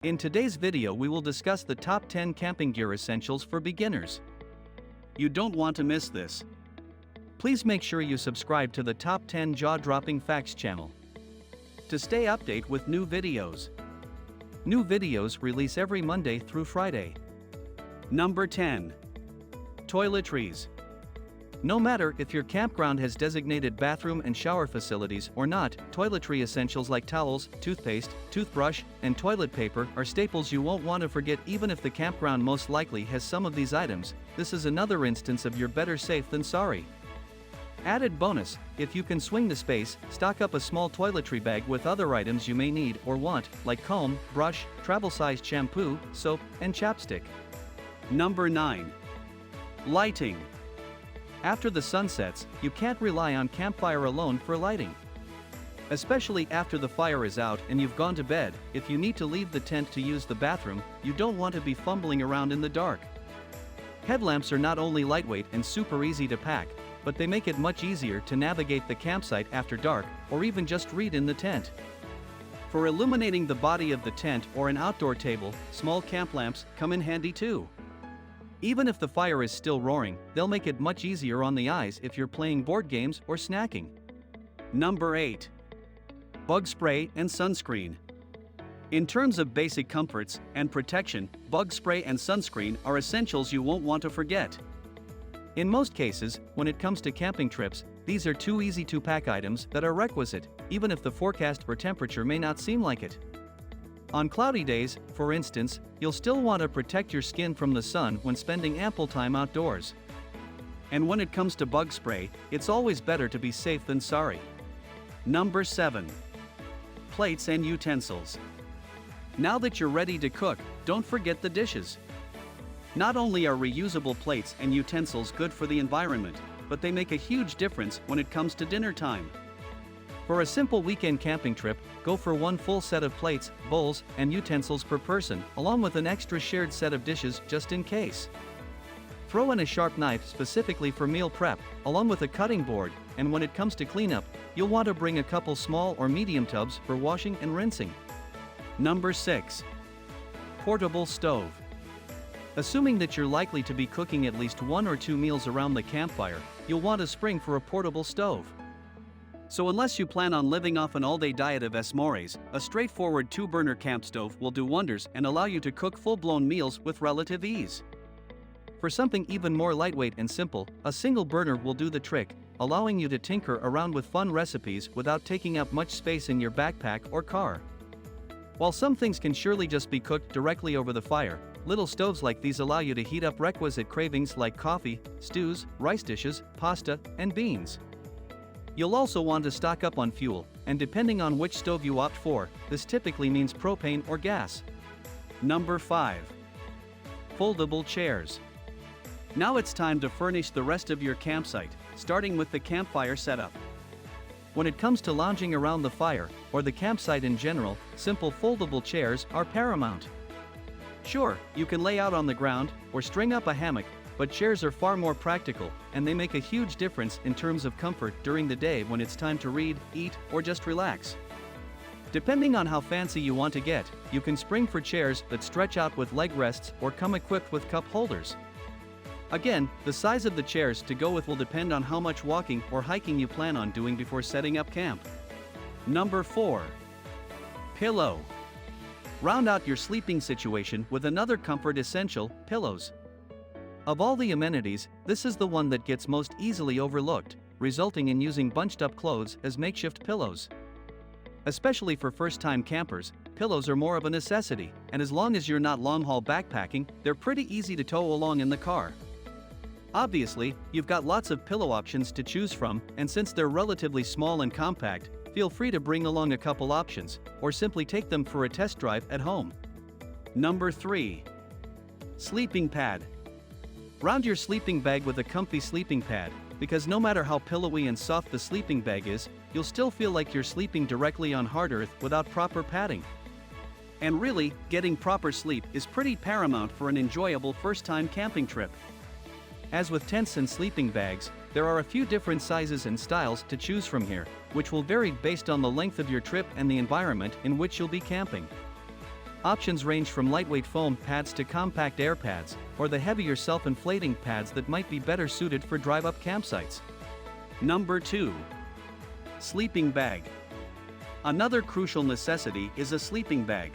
In today's video we will discuss the top 10 camping gear essentials for beginners. You don't want to miss this. Please make sure you subscribe to the Top 10 Jaw-Dropping Facts channel to stay updated with new videos. New videos release every Monday through Friday. Number 10. Toiletries. No matter if your campground has designated bathroom and shower facilities or not, toiletry essentials like towels, toothpaste, toothbrush, and toilet paper are staples you won't want to forget even if the campground most likely has some of these items. This is another instance of you're better safe than sorry. Added bonus, if you can swing the space, stock up a small toiletry bag with other items you may need or want, like comb, brush, travel-sized shampoo, soap, and chapstick. Number 9. Lighting. After the sun sets, you can't rely on Campfire alone for lighting. Especially after the fire is out and you've gone to bed, if you need to leave the tent to use the bathroom, you don't want to be fumbling around in the dark. Headlamps are not only lightweight and super easy to pack, but they make it much easier to navigate the campsite after dark, or even just read in the tent. For illuminating the body of the tent or an outdoor table, small camp lamps come in handy too. Even if the fire is still roaring, they'll make it much easier on the eyes if you're playing board games or snacking. Number 8. Bug spray and sunscreen. In terms of basic comforts and protection, bug spray and sunscreen are essentials you won't want to forget. In most cases, when it comes to camping trips, these are two easy-to-pack items that are requisite, even if the forecast for temperature may not seem like it. On cloudy days, for instance, you'll still want to protect your skin from the sun when spending ample time outdoors. And when it comes to bug spray, it's always better to be safe than sorry. Number 7. Plates and utensils. Now that you're ready to cook, don't forget the dishes. Not only are reusable plates and utensils good for the environment, but they make a huge difference when it comes to dinner time. For a simple weekend camping trip, go for one full set of plates, bowls, and utensils per person, along with an extra shared set of dishes just in case. Throw in a sharp knife specifically for meal prep, along with a cutting board, and when it comes to cleanup, you'll want to bring a couple small or medium tubs for washing and rinsing. Number 6. Portable stove. Assuming that you're likely to be cooking at least 1 or 2 meals around the campfire, you'll want a spring for a portable stove. So unless you plan on living off an all-day diet of s'mores, a straightforward 2-burner camp stove will do wonders and allow you to cook full-blown meals with relative ease. For something even more lightweight and simple, a single burner will do the trick, allowing you to tinker around with fun recipes without taking up much space in your backpack or car. While some things can surely just be cooked directly over the fire, little stoves like these allow you to heat up requisite cravings like coffee, stews, rice dishes, pasta, and beans. You'll also want to stock up on fuel, and depending on which stove you opt for, this typically means propane or gas. Number 5. Foldable chairs. Now it's time to furnish the rest of your campsite, starting with the campfire setup. When it comes to lounging around the fire, or the campsite in general, simple foldable chairs are paramount. Sure, you can lay out on the ground, or string up a hammock, but chairs are far more practical, and they make a huge difference in terms of comfort during the day when it's time to read, eat, or just relax. Depending on how fancy you want to get, you can spring for chairs that stretch out with leg rests or come equipped with cup holders. Again, the size of the chairs to go with will depend on how much walking or hiking you plan on doing before setting up camp. Number 4. Pillow. Round out your sleeping situation with another comfort essential, pillows. Of all the amenities, this is the one that gets most easily overlooked, resulting in using bunched up clothes as makeshift pillows. Especially for first-time campers, pillows are more of a necessity, and as long as you're not long-haul backpacking, they're pretty easy to tow along in the car. Obviously, you've got lots of pillow options to choose from, and since they're relatively small and compact, feel free to bring along a couple options, or simply take them for a test drive at home. Number 3. Sleeping pad. Round your sleeping bag with a comfy sleeping pad, because no matter how pillowy and soft the sleeping bag is, you'll still feel like you're sleeping directly on hard earth without proper padding. And really, getting proper sleep is pretty paramount for an enjoyable first-time camping trip. As with tents and sleeping bags, there are a few different sizes and styles to choose from here, which will vary based on the length of your trip and the environment in which you'll be camping. Options range from lightweight foam pads to compact air pads, or the heavier self-inflating pads that might be better suited for drive-up campsites. Number 2. Sleeping bag. Another crucial necessity is a sleeping bag.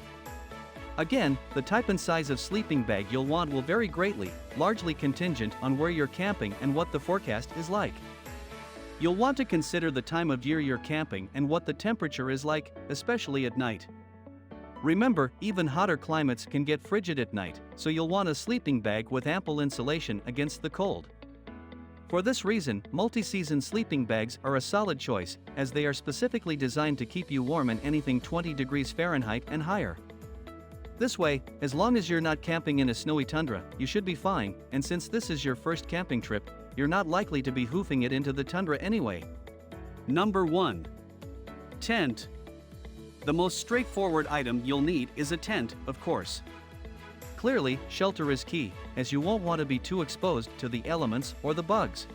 Again, the type and size of sleeping bag you'll want will vary greatly, largely contingent on where you're camping and what the forecast is like. You'll want to consider the time of year you're camping and what the temperature is like, especially at night. Remember, even hotter climates can get frigid at night, so you'll want a sleeping bag with ample insulation against the cold. For this reason, multi-season sleeping bags are a solid choice, as they are specifically designed to keep you warm in anything 20 degrees Fahrenheit and higher. This way, as long as you're not camping in a snowy tundra, you should be fine, and since this is your first camping trip, you're not likely to be hoofing it into the tundra anyway. Number 1. Tent. The most straightforward item you'll need is a tent, of course. Clearly, shelter is key, as you won't want to be too exposed to the elements or the bugs.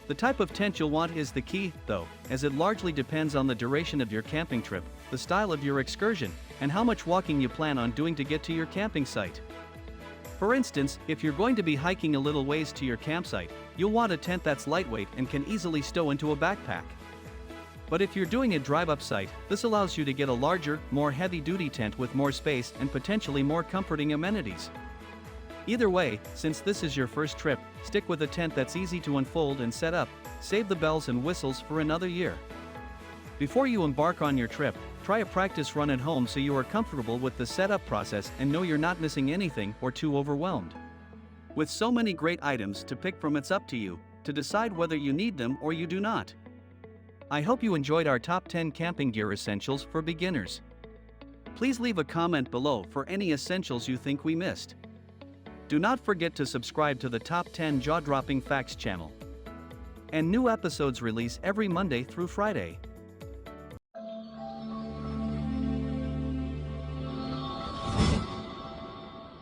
The type of tent you'll want is the key, though, as it largely depends on the duration of your camping trip, the style of your excursion, and how much walking you plan on doing to get to your camping site. For instance, if you're going to be hiking a little ways to your campsite, you'll want a tent that's lightweight and can easily stow into a backpack. But if you're doing a drive-up site, this allows you to get a larger, more heavy-duty tent with more space and potentially more comforting amenities. Either way, since this is your first trip, stick with a tent that's easy to unfold and set up. Save the bells and whistles for another year. Before you embark on your trip, try a practice run at home so you are comfortable with the setup process and know you're not missing anything or too overwhelmed. With so many great items to pick from, it's up to you to decide whether you need them or you do not. I hope you enjoyed our top 10 camping gear essentials for beginners. Please leave a comment below for any essentials you think we missed. Do not forget to subscribe to the Top 10 Jaw-Dropping Facts channel. And new episodes release every Monday through Friday.